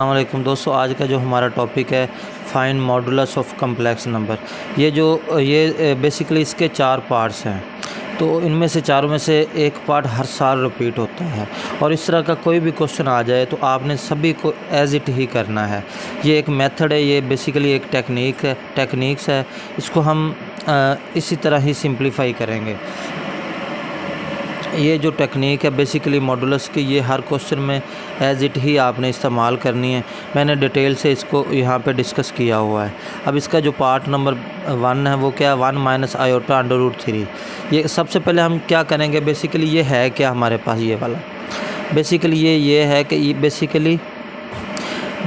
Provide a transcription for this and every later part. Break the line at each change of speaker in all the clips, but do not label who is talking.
अस्सलाम वालेकुम दोस्तों, आज का जो हमारा टॉपिक है find modulus of complex number. ये बेसिकली इसके 4 पार्ट्स हैं। तो इनमें से चारों में से एक पार्ट हर साल रिपीट होता है और इस तरह का कोई भी क्वेश्चन आ जाए तो आपने सभी को एज इट ही करना है। ये एक मेथड है, ये बेसिकली एक टेक्निक्स है। इसको हम इसी तरह ही सिंप्लीफाई करेंगे। ये जो टेक्निक है बेसिकली मॉडुलस की, ये हर क्वेश्चन में एज इट ही आपने इस्तेमाल करनी है। मैंने डिटेल से इसको यहाँ पे डिस्कस किया हुआ है। अब इसका जो पार्ट नंबर 1 है वो क्या है, 1 माइनस आयोटा अंडर रूट 3। ये सबसे पहले हम क्या करेंगे, बेसिकली ये है क्या हमारे पास ये वाला, बेसिकली ये है कि ये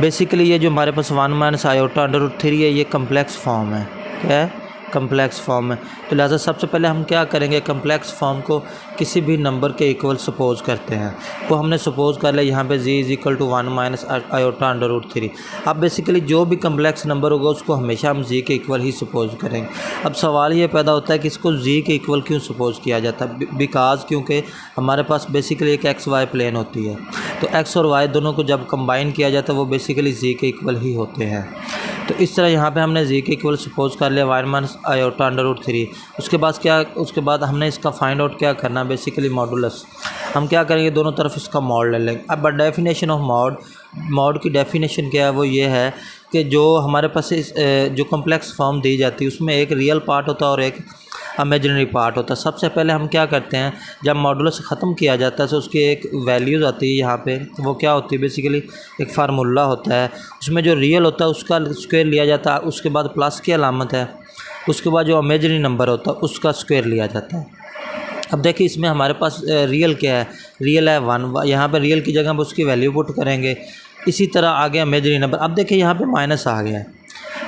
बेसिकली ये जो हमारे पास 1 माइनस आयोटा अंडर रूट 3 है, ये कम्प्लेक्स फॉर्म है। क्या है? कम्प्लेक्स फॉर्म है। तो लिहाजा सबसे पहले हम क्या करेंगे, कम्प्लेक्स फॉर्म को किसी भी नंबर के इक्वल सपोज करते हैं। तो हमने सपोज कर लिया यहाँ पे z is equal to 1 minus iota under root 3। अब बेसिकली जो भी कम्प्लेक्स नंबर होगा उसको हमेशा हम z के इक्वल ही सपोज करेंगे। अब सवाल ये पैदा होता है कि इसको z के इक्वल क्यों सपोज किया जाता है, बिकॉज क्योंकि हमारे पास बेसिकली एक एक्स वाई प्लेन होती है। तो x और y दोनों को जब कंबाइन किया जाता है वो बेसिकली z के इक्वल ही होते हैं। तो इस तरह यहाँ पे हमने z के इक्वल सपोज कर लिया 1 माइनस आयोटा अंडर रूट 3। उसके बाद हमने इसका फाइंड आउट क्या करना, बेसिकली मॉडुलस। हम क्या करेंगे, दोनों तरफ इसका मॉड ले लेंगे। अब डेफिनेशन ऑफ मॉड की डेफिनेशन क्या है, वो ये है कि जो हमारे पास जो कम्प्लेक्स फॉर्म दी जाती है उसमें एक रियल पार्ट होता है और एक इमेजिनरी पार्ट होता है। सबसे पहले हम क्या करते हैं, जब मॉडुलस ख़त्म किया जाता है तो उसकी एक वैल्यूज़ आती है यहाँ पे। वो क्या होती है, बेसिकली एक फार्मूला होता है। उसमें जो रियल होता है उसका स्क्वायर लिया जाता है, उसके बाद प्लस की अलामत है। उसके बाद जो इमेजिनरी नंबर होता है उसका स्क्वायर लिया जाता है। अब देखिए इसमें हमारे पास रियल क्या है, रियल है 1। यहाँ पर रियल की जगह पर उसकी वैल्यू पुट करेंगे। इसी तरह आगे इमेजिनरी नंबर। अब देखिए यहाँ पे माइनस आ गया है,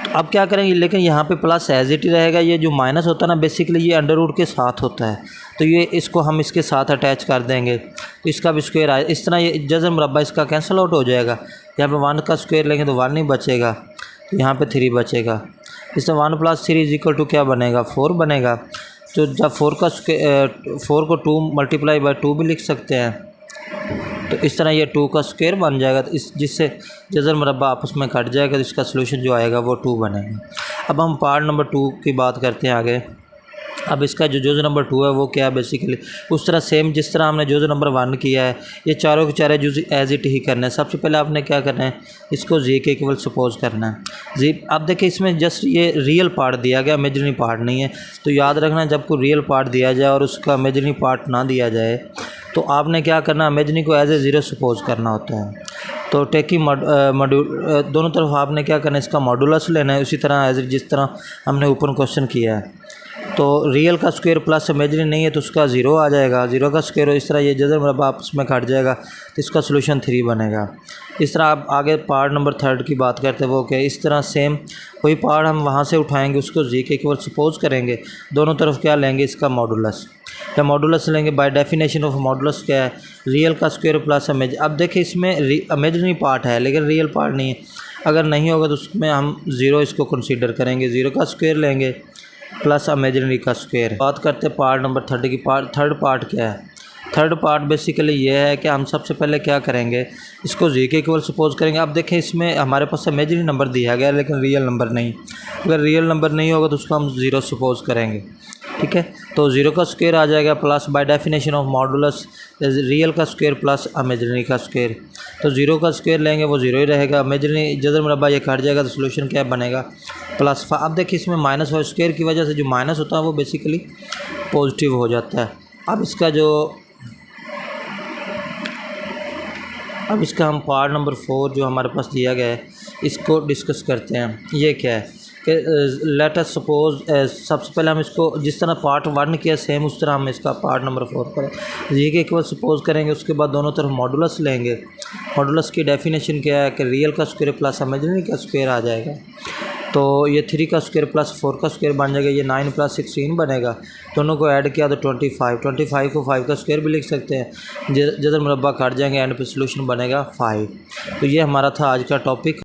तो अब क्या करेंगे, लेकिन यहाँ पे प्लस एज इट ही रहेगा। ये जो माइनस होता है ना, बेसिकली ये अंडर रूट के साथ होता है, तो ये इसको हम इसके साथ अटैच कर देंगे तो इसका भी स्क्वायर आए। इस तरह ये जज़र मुरब्बा इसका कैंसिल आउट हो जाएगा। यहाँ पे 1 का स्क्वायर लेंगे तो 1 नहीं बचेगा, तो यहाँ पे 3 बचेगा। इसमें 1 + 3 इक्वल टू क्या बनेगा, 4 बनेगा। तो जब 4 को 2 मल्टीप्लाई बाई 2 भी लिख सकते हैं, तो इस तरह ये 2 का स्क्वायर बन जाएगा। तो जिससे जज़र मुरब्बा आपस में कट जाएगा, तो इसका सलूशन जो आएगा वो 2 बनेगा। अब हम पार्ट नंबर 2 की बात करते हैं आगे। अब इसका जो जुज़ नंबर 2 है वो क्या है, बेसिकली उस तरह सेम जिस तरह हमने जुज़ नंबर 1 किया है, ये चारों के चारे जुज़ एज इट ही करना है। सबसे पहले आपने क्या करना है, इसको z के इक्वल सपोज करना है। z अब देखिए इसमें जस्ट ये रियल पार्ट दिया गया, इमेजिनरी पार्ट नहीं है। तो याद रखना, जब कोई रियल पार्ट दिया जाए और उसका इमेजिनरी पार्ट ना दिया जाए तो आपने क्या करना, इमेजिनरी को एज ए 0 सपोज करना होता है। तो टेकिंग दोनों तरफ आपने क्या करना है, इसका मॉडुलस लेना है, उसी तरह एज जिस तरह हमने ऊपर क्वेश्चन किया है। तो रियल का स्क्वायर प्लस इमेजिनरी नहीं है तो उसका 0 आ जाएगा, 0 का स्क्वायर, इस तरह ये जज़र मुरब्बा आपस में कट जाएगा, तो इसका सलूशन 3 बनेगा। इस तरह आप आगे पार्ट नंबर 3 की बात करते हैं, वो क्या, इस तरह सेम वही पार्ट हम वहाँ से उठाएंगे, उसको z के इक्वल सपोज करेंगे। दोनों तरफ क्या लेंगे, इसका मॉडुलस। या मॉडुलस लेंगे, बाय डेफिनेशन ऑफ मॉडुलस क्या है, रियल का स्क्वायर प्लस इमेज। अब देखिए इसमें इमेजिनरी पार्ट है लेकिन रियल पार्ट नहीं है। अगर नहीं होगा तो उसमें हम 0 इसको कंसीडर करेंगे, 0 का स्क्वायर लेंगे प्लस इमेजिनरी का स्क्वायर। बात करते हैं पार्ट नंबर 30 की। थर्ड पार्ट क्या है, थर्ड पार्ट बेसिकली ये है कि हम सबसे पहले क्या करेंगे, इसको z के इक्वल सपोज करेंगे। अब देखें इसमें हमारे पास इमेजिनरी नंबर दिया गया है लेकिन रियल नंबर नहीं। अगर रियल नंबर नहीं होगा तो उसको हम 0 सपोज करेंगे, ठीक है। तो 0 का स्क्वायर आ जाएगा plus by definition of modulus real का स्क्वायर प्लस इमेजिनरी का स्क्वायर। तो 0 का स्क्वायर लेंगे वो 0 ही रहेगा, इमेजिनरी जज़र मुरब्बा ये कट जाएगा, तो सोल्यूशन क्या बनेगा, +5। अब देखिए इसमें माइनस और स्क्वायर की वजह से जो माइनस होता है वो बेसिकली पॉजिटिव हो जाता है। अब इसका हम पार्ट नंबर 4 जो हमारे पास दिया गया है इसको डिस्कस करते हैं। ये क्या है कि लेट अस सपोज, सबसे पहले हम इसको जिस तरह पार्ट 1 किया सेम उस तरह हम इसका पार्ट नंबर 4 करें। z के इक्वल सपोज करेंगे, उसके बाद दोनों तरफ मॉडुलस लेंगे। मॉडुलस की डेफिनेशन क्या है कि रियल का स्क्वायर प्लस इमेजिनरी का स्क्वायर आ जाएगा। तो ये 3 का स्क्वायर प्लस 4 का स्क्वायर बन जाएगा, ये 9 + 16 बनेगा। दोनों को ऐड किया तो 25 को 5 का स्क्वायर भी लिख सकते हैं। जज़र मुरब्बा काट जाएंगे, एंड पे सॉल्यूशन बनेगा 5। तो ये हमारा था आज का टॉपिक।